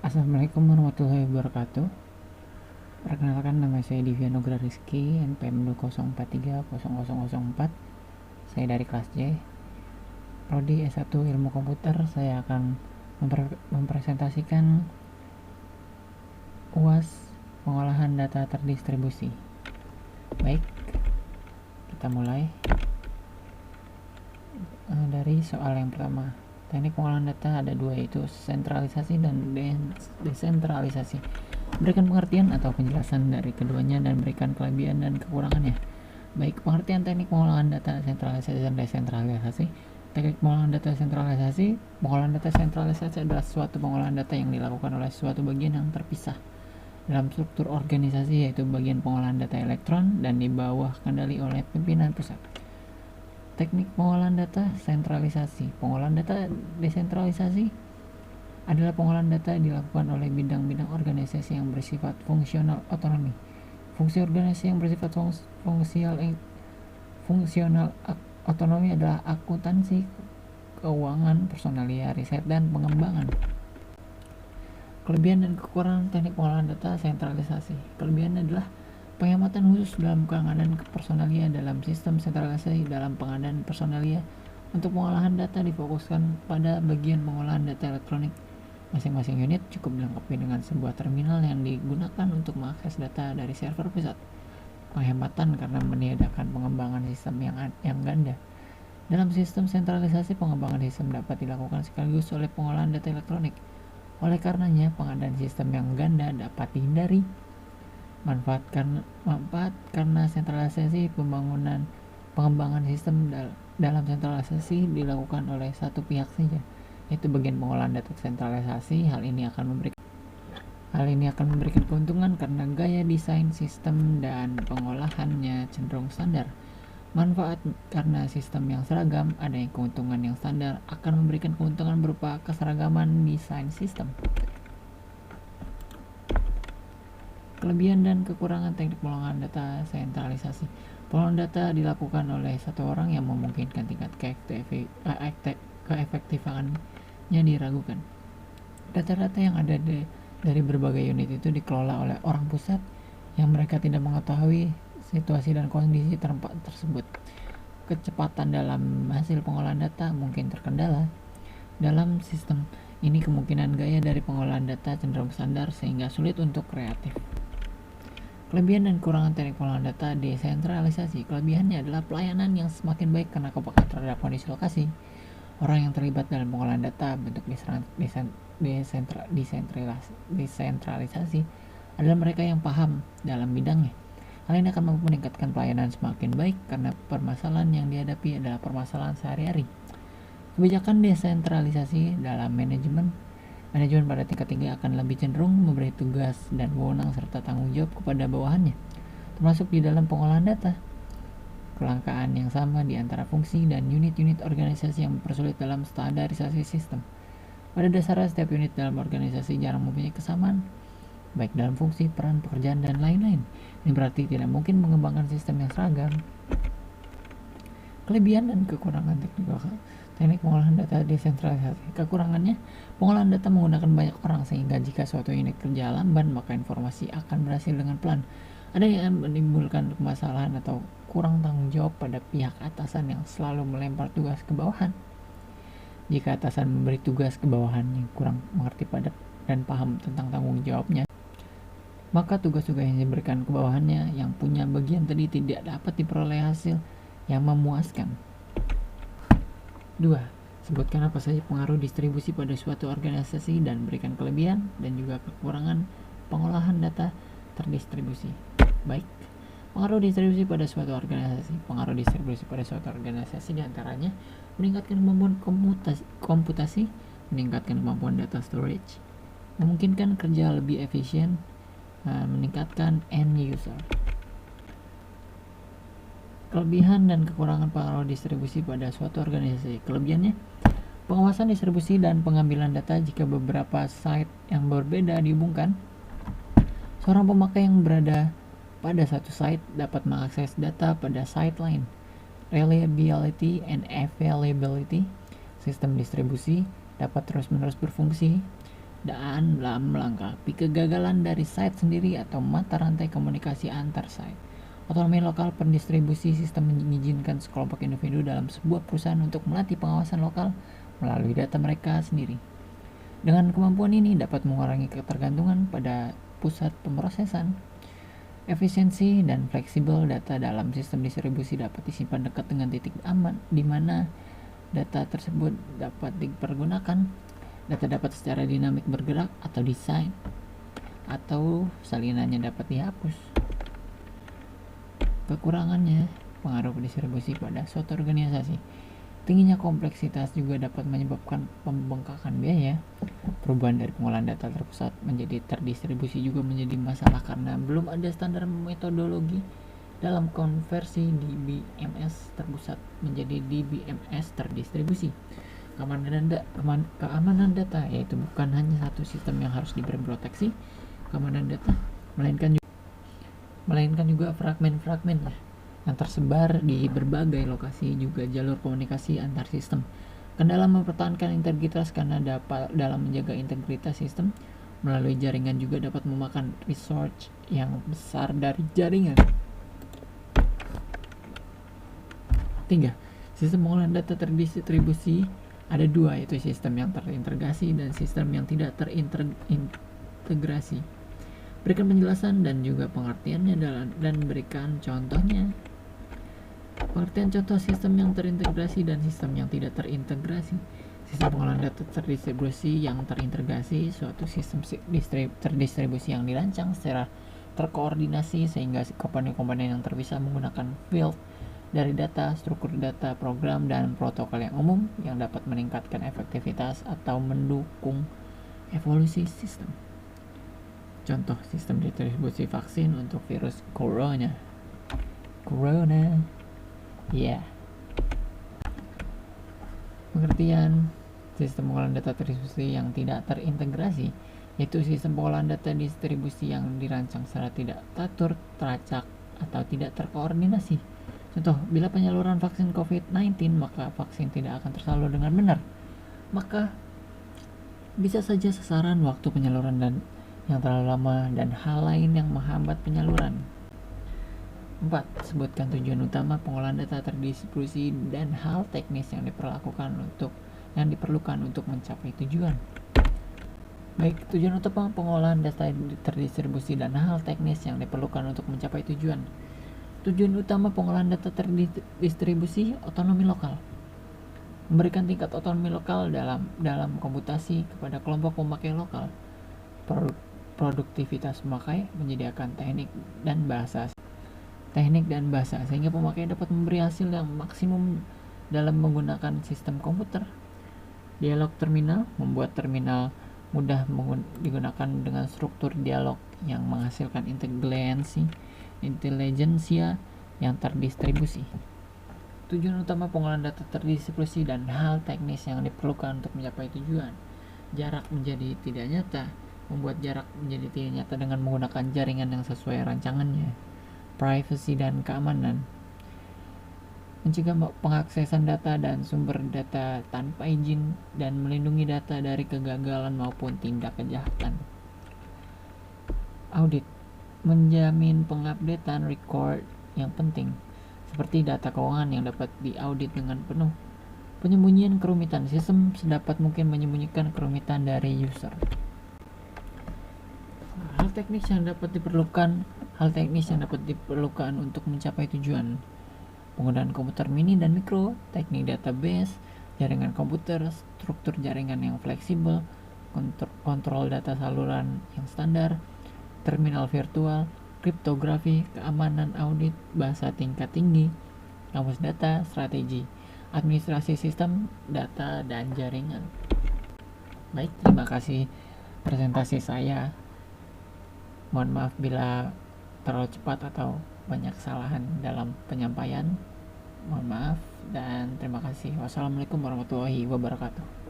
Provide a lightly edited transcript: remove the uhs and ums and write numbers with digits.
Assalamualaikum warahmatullahi wabarakatuh. Perkenalkan, nama saya Divya Nugra Rizky, NPM 204300004. Saya dari kelas J, Prodi S1 Ilmu Komputer. Saya akan mempresentasikan UAS pengolahan data terdistribusi. Baik, kita mulai dari soal yang pertama. Teknik pengolahan data ada dua, yaitu sentralisasi dan desentralisasi. Berikan pengertian atau penjelasan dari keduanya dan berikan kelebihan dan kekurangannya. Baik, pengertian teknik pengolahan data sentralisasi dan desentralisasi. Teknik pengolahan data sentralisasi. Pengolahan data sentralisasi adalah suatu pengolahan data yang dilakukan oleh suatu bagian yang terpisah dalam struktur organisasi, yaitu bagian pengolahan data elektron dan di bawah kendali oleh pimpinan pusat. Teknik pengolahan data sentralisasi. Pengolahan data desentralisasi adalah pengolahan data yang dilakukan oleh bidang-bidang organisasi yang bersifat fungsional otonomi. Fungsi organisasi yang bersifat fungsional otonomi adalah akuntansi, keuangan, personalia, riset, dan pengembangan. Kelebihan dan kekurangan teknik pengolahan data sentralisasi. Kelebihan adalah penghematan khusus dalam pengadaan personalia dalam sistem sentralisasi. Dalam pengadaan personalia untuk pengolahan data difokuskan pada bagian pengolahan data elektronik. Masing-masing unit cukup dilengkapi dengan sebuah terminal yang digunakan untuk mengakses data dari server pusat. Penghematan karena meniadakan pengembangan sistem yang ganda. Dalam sistem sentralisasi, pengembangan sistem dapat dilakukan sekaligus oleh pengolahan data elektronik. Oleh karenanya, pengadaan sistem yang ganda dapat dihindari. Manfaat karena sentralisasi, pengembangan sistem dalam sentralisasi dilakukan oleh satu pihak saja, yaitu bagian pengolahan data sentralisasi. Hal ini akan memberikan keuntungan karena gaya desain sistem dan pengolahannya cenderung standar. Manfaat karena sistem yang seragam, adanya keuntungan yang standar akan memberikan keuntungan berupa keseragaman desain sistem. Kelebihan dan kekurangan teknik pengolahan data sentralisasi. Pengolahan data dilakukan oleh satu orang yang memungkinkan tingkat keefektifannya diragukan. Data-data yang ada dari berbagai unit itu dikelola oleh orang pusat yang mereka tidak mengetahui situasi dan kondisi tempat tersebut. Kecepatan dalam hasil pengolahan data mungkin terkendala. Dalam sistem ini, kemungkinan gaya dari pengolahan data cenderung standar sehingga sulit untuk kreatif. Kelebihan dan kekurangan teknik pengolahan data desentralisasi. Kelebihannya adalah pelayanan yang semakin baik karena kepekaan terhadap kondisi lokasi. Orang yang terlibat dalam pengolahan data bentuk desentralisasi adalah mereka yang paham dalam bidangnya. Hal ini akan mampu meningkatkan pelayanan semakin baik karena permasalahan yang dihadapi adalah permasalahan sehari-hari. Kebijakan desentralisasi dalam manajemen pada tingkat tinggi akan lebih cenderung memberi tugas dan wewenang serta tanggung jawab kepada bawahannya, termasuk di dalam pengolahan data. Kelangkaan yang sama di antara fungsi dan unit-unit organisasi yang mempersulit dalam standarisasi sistem. Pada dasarnya, setiap unit dalam organisasi jarang mempunyai kesamaan, baik dalam fungsi, peran, pekerjaan, dan lain-lain. Ini berarti tidak mungkin mengembangkan sistem yang seragam. Kelebihan dan kekurangan teknik pengolahan data desentralisasi. Kekurangannya, pengolahan data menggunakan banyak orang, sehingga jika suatu unit kerja lamban, maka informasi akan berhasil dengan pelan. Ada yang menimbulkan permasalahan atau kurang tanggung jawab pada pihak atasan yang selalu melempar tugas ke bawahan. Jika atasan memberi tugas ke bawahan yang kurang mengerti pada dan paham tentang tanggung jawabnya, maka tugas-tugas yang diberikan ke bawahannya yang punya bagian tadi tidak dapat diperoleh hasil yang memuaskan. 2. Sebutkan apa saja pengaruh distribusi pada suatu organisasi dan berikan kelebihan dan juga kekurangan pengolahan data terdistribusi. Baik, pengaruh distribusi pada suatu organisasi. Pengaruh distribusi pada suatu organisasi diantaranya meningkatkan kemampuan komputasi, meningkatkan kemampuan data storage, memungkinkan kerja lebih efisien, meningkatkan end user. Kelebihan dan kekurangan pengaruh distribusi pada suatu organisasi. Kelebihannya, pengawasan distribusi dan pengambilan data jika beberapa site yang berbeda dihubungkan. Seorang pemakai yang berada pada satu site dapat mengakses data pada site lain. Reliability and availability. Sistem distribusi dapat terus-menerus berfungsi. dan melengkapi kegagalan dari site sendiri atau mata rantai komunikasi antar site. Otonomi lokal pendistribusi sistem mengizinkan sekelompok individu dalam sebuah perusahaan untuk melatih pengawasan lokal melalui data mereka sendiri. Dengan kemampuan ini dapat mengurangi ketergantungan pada pusat pemrosesan. Efisiensi dan fleksibel data dalam sistem distribusi dapat disimpan dekat dengan titik aman di mana data tersebut dapat dipergunakan. Data dapat secara dinamik bergerak atau desain, atau salinannya dapat dihapus. Kekurangannya, pengaruh distribusi pada suatu organisasi. Tingginya kompleksitas juga dapat menyebabkan pembengkakan biaya. Perubahan dari pengolahan data terpusat menjadi terdistribusi juga menjadi masalah karena belum ada standar metodologi dalam konversi DBMS terpusat menjadi DBMS terdistribusi. Keamanan data yaitu bukan hanya satu sistem yang harus diberi proteksi keamanan data, melainkan juga fragmen-fragmen yang tersebar di berbagai lokasi, juga jalur komunikasi antar sistem. Kendala mempertahankan integritas karena dalam menjaga integritas sistem melalui jaringan juga dapat memakan resource yang besar dari jaringan. 3. Sistem pengolahan data terdistribusi ada dua, yaitu sistem yang terintegrasi dan sistem yang tidak terintegrasi. Berikan penjelasan dan juga pengertiannya dan berikan contohnya. Pengertian contoh sistem yang terintegrasi dan sistem yang tidak terintegrasi. Sistem pengolahan data terdistribusi yang terintegrasi suatu sistem terdistribusi yang dirancang secara terkoordinasi sehingga komponen-komponen yang terpisah menggunakan field dari data, struktur data, program, dan protokol yang umum yang dapat meningkatkan efektivitas atau mendukung evolusi sistem. Contoh sistem distribusi vaksin untuk virus corona. Ya. Pengertian sistem pengolahan data terdistribusi yang tidak terintegrasi yaitu sistem pengolahan data distribusi yang dirancang secara tidak teratur, teracak, atau tidak terkoordinasi. Contoh, bila penyaluran vaksin COVID-19 maka vaksin tidak akan tersalur dengan benar. Maka bisa saja sasaran, waktu penyaluran dan yang terlalu lama, dan hal lain yang menghambat penyaluran. 4. Sebutkan tujuan utama pengolahan data terdistribusi dan hal teknis yang diperlukan untuk mencapai tujuan. Baik, tujuan utama pengolahan data terdistribusi dan hal teknis yang diperlukan untuk mencapai tujuan. Tujuan utama pengolahan data terdistribusi otonomi lokal. Memberikan tingkat otonomi lokal dalam komputasi kepada kelompok pemakai lokal. Produktivitas pemakai, menyediakan teknik dan bahasa sehingga pemakai dapat memberi hasil yang maksimum dalam menggunakan sistem komputer. Dialog terminal, membuat terminal mudah digunakan dengan struktur dialog yang menghasilkan intelijensia yang terdistribusi. Tujuan utama pengolahan data terdistribusi dan hal teknis yang diperlukan untuk mencapai tujuan. Jarak menjadi tidak nyata, membuat jarak menjadi tidak nyata dengan menggunakan jaringan yang sesuai rancangannya. Privacy dan keamanan, mencegah pengaksesan data dan sumber data tanpa izin dan melindungi data dari kegagalan maupun tindak kejahatan. Audit, menjamin pengupdatean record yang penting seperti data keuangan yang dapat diaudit dengan penuh. Penyembunyian kerumitan, sistem sedapat mungkin menyembunyikan kerumitan dari user. Hal teknis yang dapat diperlukan untuk mencapai tujuan. Penggunaan komputer mini dan mikro, teknik database, jaringan komputer, struktur jaringan yang fleksibel, kontrol data saluran yang standar, terminal virtual, kriptografi, keamanan audit, bahasa tingkat tinggi, kamus data, strategi, administrasi sistem, data, dan jaringan. Baik, terima kasih presentasi saya. Mohon maaf bila terlalu cepat atau banyak kesalahan dalam penyampaian. Mohon maaf dan terima kasih. Wassalamualaikum warahmatullahi wabarakatuh.